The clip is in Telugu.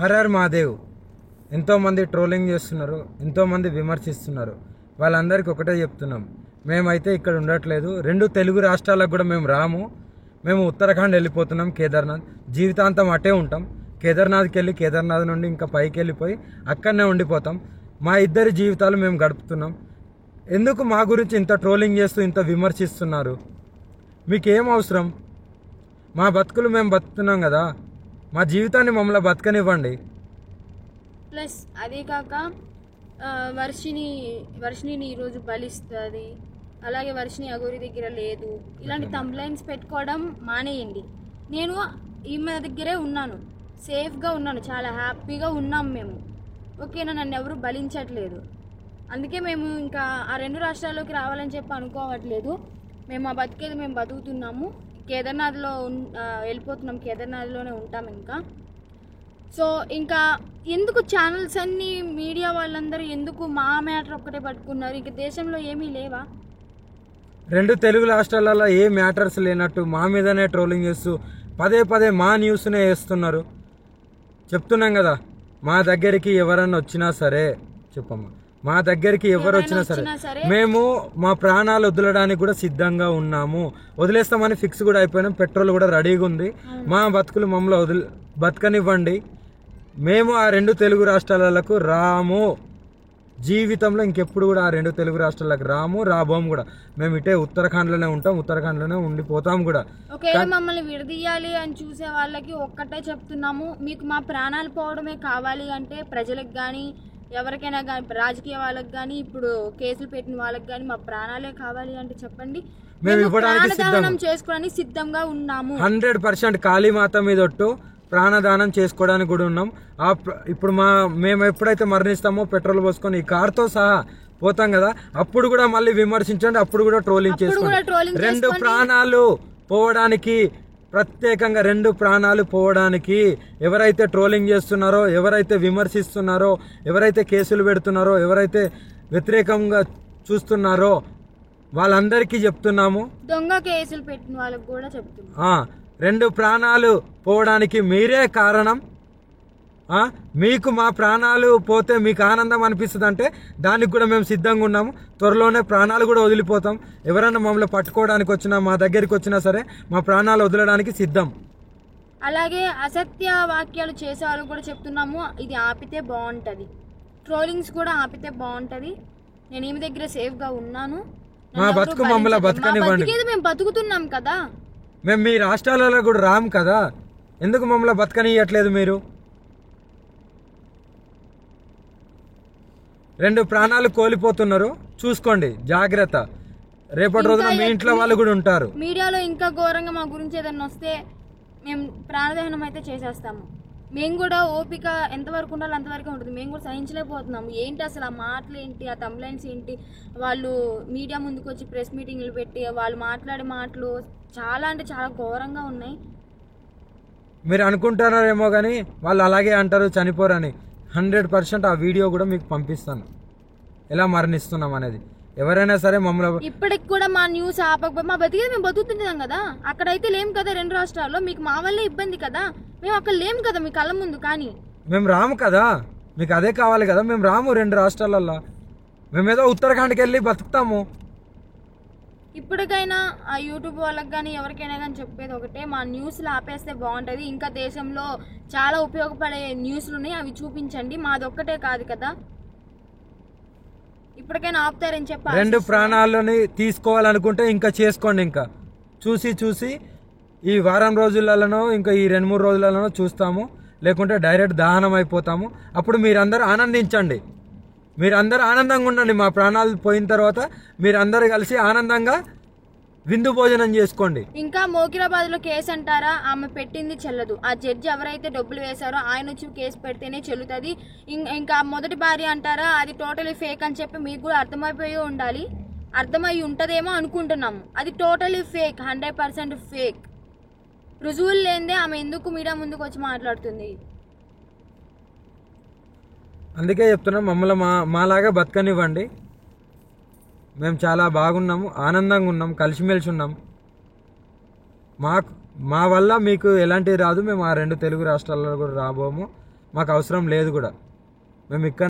Her her Mahadev. ఎంతోమంది ట్రోలింగ్ చేస్తున్నారు, ఎంతోమంది విమర్శిస్తున్నారు. వాళ్ళందరికీ ఒకటే చెప్తున్నాం, మేమైతే ఇక్కడ ఉండట్లేదు. 2 తెలుగు రాష్ట్రాలకు కూడా మేము రాము. మేము ఉత్తరాఖండ్ వెళ్ళిపోతున్నాం, కేదార్నాథ్. జీవితాంతం అటే ఉంటాం. కేదార్నాథ్కి వెళ్ళి కేదార్నాథ్ నుండి ఇంకా పైకి వెళ్ళిపోయి అక్కడనే ఉండిపోతాం. మా ఇద్దరి జీవితాలు మేము గడుపుతున్నాం. ఎందుకు మా గురించి ఇంత ట్రోలింగ్ చేస్తూ ఇంత విమర్శిస్తున్నారు? మీకేం అవసరం? మా బతుకులు మేము బతుకుతున్నాం కదా, మా జీవితాన్ని మమ్మల్ని బతకనివ్వండి. ప్లస్ అదే కాక వర్షిని ఈరోజు బలిస్తుంది, అలాగే వర్షిని అగోరి దగ్గర లేదు, ఇలాంటి తంబ్లైన్స్ పెట్టుకోవడం మానేయండి. నేను ఈమె దగ్గరే ఉన్నాను, సేఫ్గా ఉన్నాను, చాలా హ్యాపీగా ఉన్నాం మేము. ఓకేనా, నన్ను ఎవరు బలించట్లేదు. అందుకే మేము ఇంకా ఆ 2 రాష్ట్రాల్లోకి రావాలని చెప్పి అనుకోవట్లేదు. మేము ఆ బతికేది మేము బతుకుతున్నాము. కేదార్నాథ్లో వెళ్ళిపోతున్నాం, కేదార్నాథ్లోనే ఉంటాం ఇంకా. సో ఇంకా ఎందుకు ఛానల్స్ అన్నీ, మీడియా వాళ్ళందరూ ఎందుకు మా మ్యాటర్ ఒక్కటే పట్టుకున్నారు? ఇంక దేశంలో ఏమీ లేవా? 2 తెలుగు రాష్ట్రాలలో ఏ మ్యాటర్స్ లేనట్టు మా మీదనే ట్రోలింగ్ చేస్తూ పదే పదే మా న్యూస్నే వేస్తున్నారు. చెప్తున్నాం కదా, మా దగ్గరికి ఎవరన్నా వచ్చినా సరే, చెప్పమ్మా, మా దగ్గరికి ఎవరు వచ్చినా సరే మేము మా ప్రాణాలు వదలడానికి కూడా సిద్ధంగా ఉన్నాము. వదిలేస్తామని ఫిక్స్ కూడా అయిపోయినాం. పెట్రోల్ కూడా రెడీగా ఉంది. మా బతుకులు మమ్మల్ని బతకనివ్వండి. మేము ఆ 2 తెలుగు రాష్ట్రాలకు రాము. జీవితంలో ఇంకెప్పుడు కూడా ఆ 2 తెలుగు రాష్ట్రాలకు రాబోము కూడా. మేము ఇటే ఉత్తరాఖండ్లోనే ఉంటాం, ఉత్తరాఖండ్లోనే ఉండిపోతాం కూడా. ఒకవేళ మమ్మల్ని విడదీయాలి అని చూసే వాళ్ళకి ఒక్కటే చెప్తున్నాము, మీకు మా ప్రాణాలు పోవడమే కావాలి అంటే ప్రజలకు కానీ ఎవరికైనా కానీ, రాజకీయ వాళ్ళకి కానీ, ఇప్పుడు కేసులు పెట్టిన వాళ్ళకి కానీ మా ప్రాణాలే కావాలి అంటే చెప్పండి, మేము ఇవ్వడానికి చేసుకోవడానికి సిద్ధంగా ఉన్నాము. 100% కాళీమాత మీద ఒట్టు ప్రాణదానం చేసుకోవడానికి కూడా ఉన్నాం. ఇప్పుడు మేము ఎప్పుడైతే మరణిస్తామో పెట్రోల్ పోసుకొని ఈ కార్తో సహా పోతాం కదా, అప్పుడు కూడా మళ్ళీ విమర్శించండి, అప్పుడు కూడా ట్రోలింగ్ చేసుకోండి. 2 ప్రాణాలు పోవడానికి, ప్రత్యేకంగా 2 ప్రాణాలు పోవడానికి ఎవరైతే ట్రోలింగ్ చేస్తున్నారో, ఎవరైతే విమర్శిస్తున్నారో, ఎవరైతే కేసులు పెడుతున్నారో, ఎవరైతే వ్యతిరేకంగా చూస్తున్నారో వాళ్ళందరికీ చెప్తున్నాము. దొంగ కేసులు పెట్టిన వాళ్ళకి కూడా చెప్తున్నాం, 2 ప్రాణాలు పోవడానికి మీరే కారణం. మీకు మా ప్రాణాలు పోతే మీకు ఆనందం అనిపిస్తుంది అంటే దానికి కూడా మేము సిద్ధంగా ఉన్నాము. త్వరలోనే ప్రాణాలు కూడా వదిలిపోతాం. ఎవరైనా మమ్మల్ని పట్టుకోవడానికి వచ్చినా, మా దగ్గరికి వచ్చినా సరే మా ప్రాణాలు వదలడానికి సిద్ధం. అలాగే అసత్య వాక్యాలు చేసే వాళ్ళు కూడా చెప్తున్నాము, ఇది ఆపితే బాగుంటుంది. ట్రోలింగ్స్ కూడా ఆపితే బాగుంటుంది. నేను ఈమె దగ్గర సేఫ్గా ఉన్నాను. మా బతుకు మమ్మల్ని బతకనివ్వండి. మేము బతుకుతున్నాం కదా, మేము మీ రాష్ట్రాలలో కూడా రాము కదా, ఎందుకు మమ్మల్ని బతకనియట్లేదు మీరు? 2 ప్రాణాలు కోల్పోతున్నారు, చూసుకోండి, జాగ్రత్త. రేపటి రోజున మీ ఇంట్లో వాళ్ళు కూడా ఉంటారు. మీడియాలో ఇంకా ఘోరంగా మా గురించి ఏదన్నా వస్తే మేము ప్రాణదహనం అయితే చేసేస్తాము. మేము కూడా ఓపిక ఎంతవరకు ఉండాలో అంతవరకు ఉంటుంది. మేము కూడా సహించలేకపోతున్నాము. ఏంటి అసలు ఆ మాటలు ఏంటి, ఆ తంబ్లైన్స్ ఏంటి, వాళ్ళు మీడియా ముందుకు వచ్చి ప్రెస్ మీటింగ్లు పెట్టి వాళ్ళు మాట్లాడే మాటలు చాలా అంటే చాలా ఘోరంగా ఉన్నాయి. మీరు అనుకుంటున్నారేమో కానీ వాళ్ళు అలాగే అంటారు, చనిపోరని. 100% ఆ వీడియో కూడా మీకు పంపిస్తాను, ఎలా మరణిస్తున్నాం అనేది. ఎవరైనా సరే మమ్మల్ని ఇప్పటికి కూడా మా న్యూస్ ఆపకపోతే మా బతికేది మేము బతుకుతున్నాం కదా. అక్కడైతే లేం కదా 2 రాష్ట్రాల్లో, మీకు మా వల్లే ఇబ్బంది కదా. మేము అక్కడ లేం కదా మీ కళ్ళ ముందు, కానీ మేము రాము కదా, మీకు అదే కావాలి కదా. మేము రాము 2 రాష్ట్రాలల్లో, మేమేదో ఉత్తరాఖండ్కి వెళ్ళి బతుకుతాము. ఇప్పటికైనా ఆ యూట్యూబ్ వాళ్ళకి కానీ ఎవరికైనా కానీ చెప్పేది ఒకటే, మా న్యూస్లు ఆపేస్తే బాగుంటుంది. ఇంకా దేశంలో చాలా ఉపయోగపడే న్యూస్లు ఉన్నాయి, అవి చూపించండి. మాది ఒక్కటే కాదు కదా, ఇప్పటికైనా ఆపుతారని చెప్పి. 2 ప్రాణాలని తీసుకోవాలనుకుంటే ఇంకా చేసుకోండి. ఇంకా చూసి ఈ వారం రోజులలోనో ఇంకా ఈ 2-3 రోజులలోనో చూస్తాము, లేకుంటే డైరెక్ట్ దహనం అయిపోతాము. అప్పుడు మీరందరూ ఆనందించండి, మీరందరూ ఆనందంగా ఉండండి. మా ప్రాణాలు పోయిన తర్వాత మీరందరూ కలిసి ఆనందంగా విందు భోజనం చేసుకోండి. ఇంకా మోకిరాబాద్ లో కేసు అంటారా, ఆమె పెట్టింది చెల్లదు. ఆ జడ్జి ఎవరైతే డబ్బులు వేశారో ఆయన వచ్చి కేసు పెడితేనే చెల్లుతుంది. ఇంకా మొదటి భార్య అంటారా, అది టోటలీ ఫేక్ అని చెప్పి మీకు కూడా అర్థమైపోయి ఉండాలి. అర్థమై ఉంటదేమో అనుకుంటున్నాము. అది టోటలీ ఫేక్, 100% ఫేక్. రుజువులు లేనిదే ఆమె ఎందుకు మీడియా ముందుకు వచ్చి మాట్లాడుతుంది? అందుకే చెప్తున్నాం, మమ్మల్ని మాలాగా బతకనివ్వండి. మేము చాలా బాగున్నాము, ఆనందంగా ఉన్నాం, కలిసిమెలిసి ఉన్నాం. మా వల్ల మీకు ఎలాంటివి రాదు. మేము ఆ 2 తెలుగు రాష్ట్రాల్లో కూడా రాబోము. మాకు అవసరం లేదు కూడా. మేము ఇక్కడ